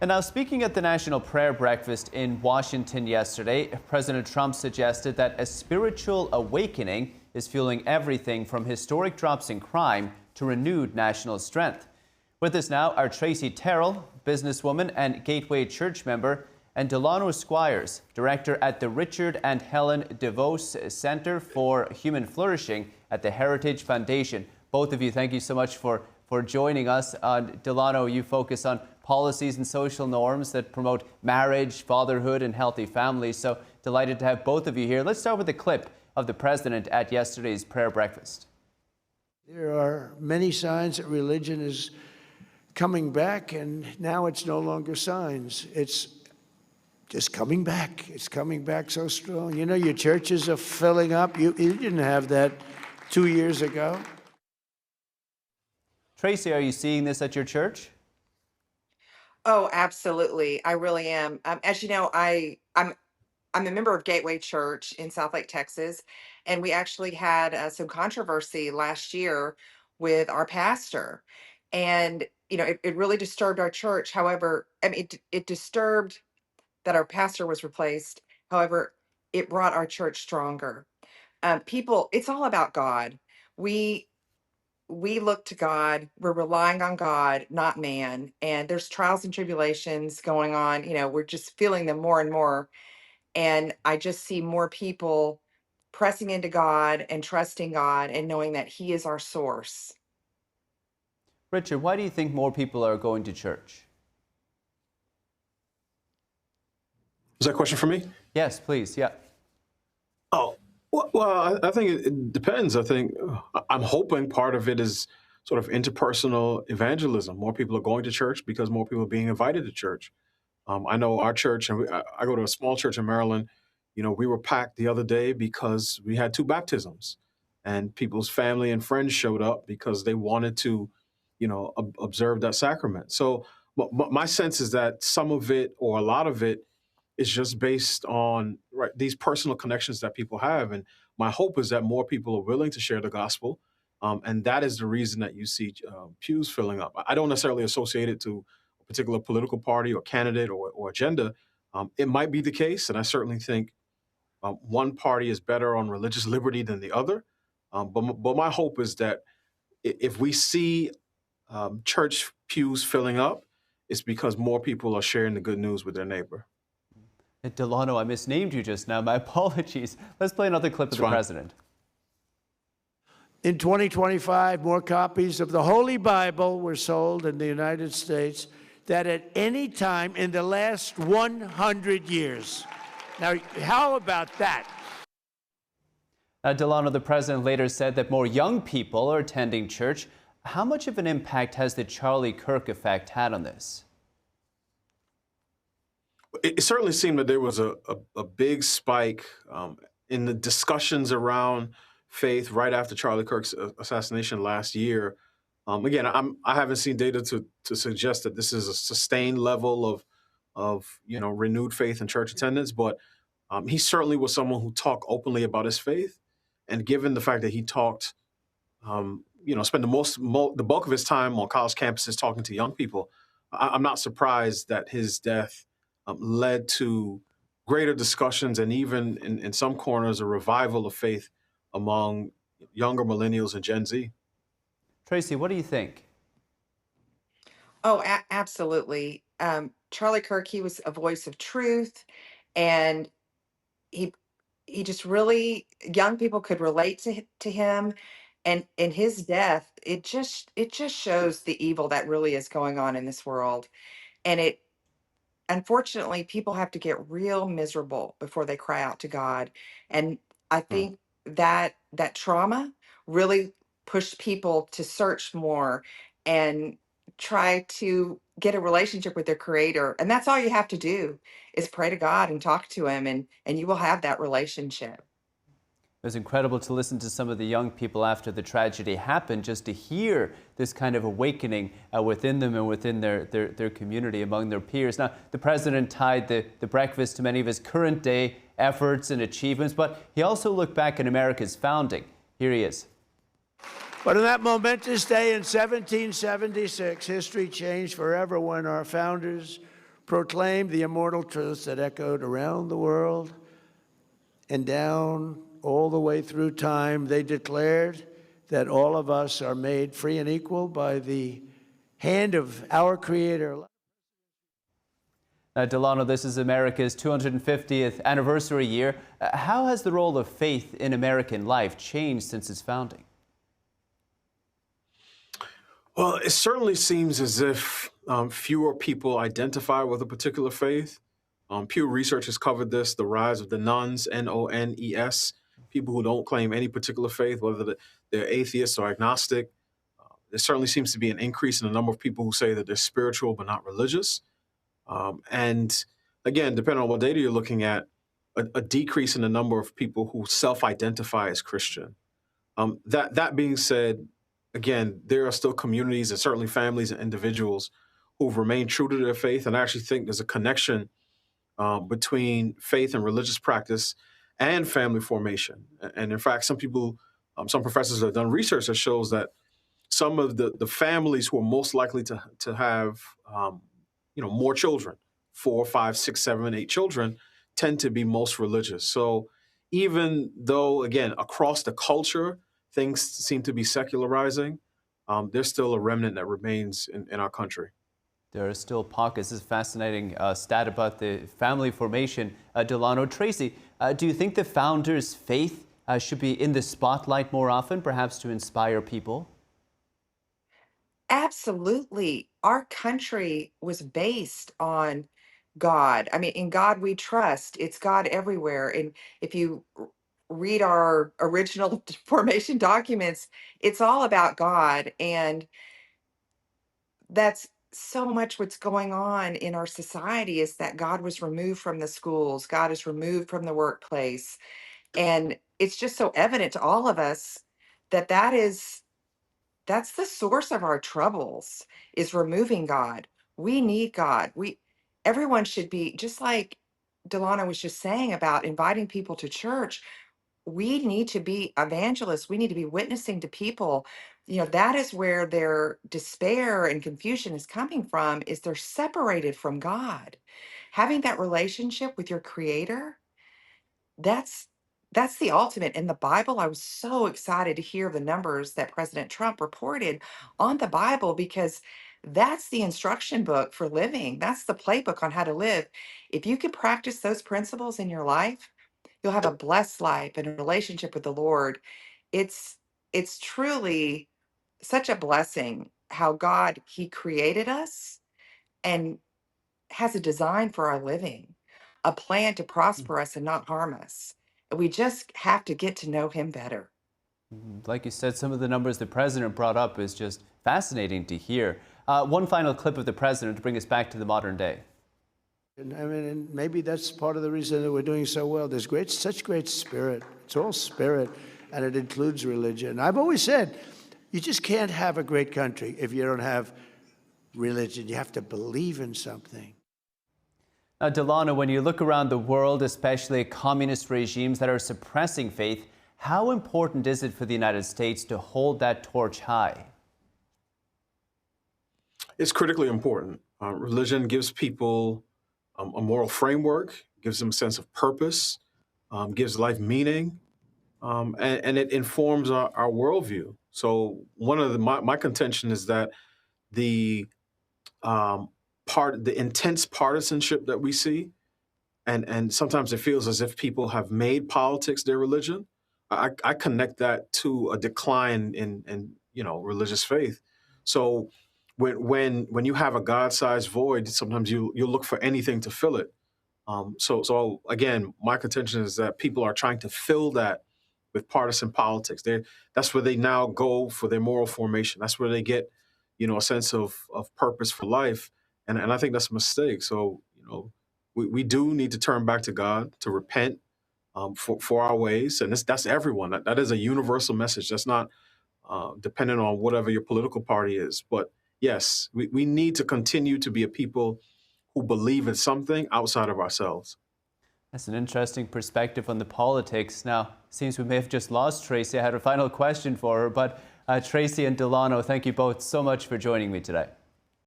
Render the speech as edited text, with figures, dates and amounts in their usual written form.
And now, speaking at the National Prayer Breakfast in Washington yesterday, President Trump suggested that a spiritual awakening is fueling everything from historic drops in crime to renewed national strength. With us now are Tracy Terrell, businesswoman and Gateway Church member, and Delano Squires, director at the Richard and Helen DeVos Center for Human Flourishing at the Heritage Foundation. Both of you, thank you so much for joining us. Delano, you focus on policies and social norms that promote marriage, fatherhood, and healthy families. So delighted to have both of you here. Let's start with a clip of the president at yesterday's prayer breakfast. There are many signs that religion is coming back, and now it's no longer signs. It's just coming back. It's coming back so strong. You know, your churches are filling up. You didn't have that 2 years ago. Tracy, are you seeing this at your church? Oh, absolutely. I really am. As you know, I'm a member of Gateway Church in Southlake, Texas, and we actually had some controversy last year with our pastor, and it really disturbed our church. However, I mean, it disturbed that our pastor was replaced. However, it brought our church stronger. People, it's all about God. We we look to God. We're relying on God, not man. And there's trials and tribulations going on. We're just feeling them more and more. And I just see more people pressing into God and trusting God and knowing that He is our source. Richard, why do you think more people are going to church? Is that a question for me? Yes, please. Yeah. Oh, well, I think it depends. I think I'm hoping part of it is sort of interpersonal evangelism. More people are going to church because more people are being invited to church. I know our church, and I go to a small church in Maryland. We were packed the other day because we had 2 baptisms, and people's family and friends showed up because they wanted to, observe that sacrament. So my sense is that some of it, or a lot of it, is just based on these personal connections that people have. And my hope is that more people are willing to share the gospel. And that is the reason that you see pews filling up. I don't necessarily associate it to a particular political party or candidate or agenda. It might be the case, and I certainly think one party is better on religious liberty than the other. But my hope is that if we see church pews filling up, it's because more people are sharing the good news with their neighbor. Delano, I misnamed you just now. My apologies. Let's play another clip of the president. In 2025, more copies of the Holy Bible were sold in the United States than at any time in the last 100 years. Now, how about that? Delano, the president later said that more young people are attending church. How much of an impact has the Charlie Kirk effect had on this? It certainly seemed that there was a big spike in the discussions around faith right after Charlie Kirk's assassination last year. Again, I haven't seen data to suggest that this is a sustained level of renewed faith and church attendance, but he certainly was someone who talked openly about his faith. And given the fact that he talked, spent the bulk of his time on college campuses talking to young people, I'm not surprised that his death led to greater discussions and even in some corners a revival of faith among younger millennials and Gen Z. Tracy, what do you think? Oh, absolutely. Charlie Kirk, he was a voice of truth, and he he just really, young people could relate to him, and in his death, it just shows the evil that really is going on in this world. And it unfortunately, people have to get real miserable before they cry out to God. And I Hmm. think that trauma really pushed people to search more and try to get a relationship with their creator. And that's all you have to do is pray to God and talk to him, and you will have that relationship. It was incredible to listen to some of the young people after the tragedy happened, just to hear this kind of awakening within them and within their community, among their peers. Now, the president tied the breakfast to many of his current day efforts and achievements, but he also looked back at America's founding. Here he is. But on that momentous day in 1776, history changed forever when our founders proclaimed the immortal truths that echoed around the world and down all the way through time. They declared that all of us are made free and equal by the hand of our Creator. Delano, this is America's 250th anniversary year. How has the role of faith in American life changed since its founding? Well, it certainly seems as if fewer people identify with a particular faith. Pew Research has covered this, the rise of the nones, N-O-N-E-S, people who don't claim any particular faith, whether they're atheists or agnostic. There certainly seems to be an increase in the number of people who say that they're spiritual but not religious. And again, depending on what data you're looking at, a decrease in the number of people who self-identify as Christian. That being said, again, there are still communities and certainly families and individuals who've remained true to their faith. And I actually think there's a connection between faith and religious practice and family formation. And in fact, some professors have done research that shows that some of the families who are most likely to have more children, 4, 5, 6, 7, 8 children, tend to be most religious. So even though, again, across the culture, things seem to be secularizing, there's still a remnant that remains in our country. There are still pockets. This is a fascinating stat about the family formation. Delano, Tracy, do you think the founders' faith should be in the spotlight more often, perhaps to inspire people? Absolutely. Our country was based on God. I mean, in God we trust. It's God everywhere. And if you read our original formation documents, it's all about God. And that's so much what's going on in our society is that God was removed from the schools, God is removed from the workplace. And it's just so evident to all of us that that's the source of our troubles, is removing God. We need God. Everyone should be, just like Delano was just saying about inviting people to church, we need to be evangelists. We need to be witnessing to people. That is where their despair and confusion is coming from, is they're separated from God. Having that relationship with your Creator, that's the ultimate. In the Bible, I was so excited to hear the numbers that President Trump reported on the Bible, because that's the instruction book for living. That's the playbook on how to live. If you can practice those principles in your life, you'll have a blessed life and a relationship with the Lord. It's truly such a blessing how God, He created us and has a design for our living, a plan to prosper us and not harm us. And we just have to get to know Him better. Like you said, some of the numbers the president brought up is just fascinating to hear. One final clip of the president to bring us back to the modern day. And and maybe that's part of the reason that we're doing so well. There's such great spirit. It's all spirit, and it includes religion. I've always said, you just can't have a great country if you don't have religion. You have to believe in something. Now, Delano, when you look around the world, especially communist regimes that are suppressing faith, how important is it for the United States to hold that torch high? It's critically important. Religion gives people a moral framework, gives them a sense of purpose, gives life meaning, and it informs our worldview. So one of my contention is that the intense partisanship that we see, and sometimes it feels as if people have made politics their religion. I connect that to a decline in religious faith. So when you have a God-sized void, sometimes you look for anything to fill it. So again, my contention is that people are trying to fill that with partisan politics. That's where they now go for their moral formation. That's where they get, a sense of purpose for life. And I think that's a mistake. So, we do need to turn back to God, to repent for our ways. And that's everyone. That is a universal message. That's not dependent on whatever your political party is. But yes, we need to continue to be a people who believe in something outside of ourselves. That's an interesting perspective on the politics. Now, seems we may have just lost Tracy. I had a final question for her, but Tracy and Delano, thank you both so much for joining me today.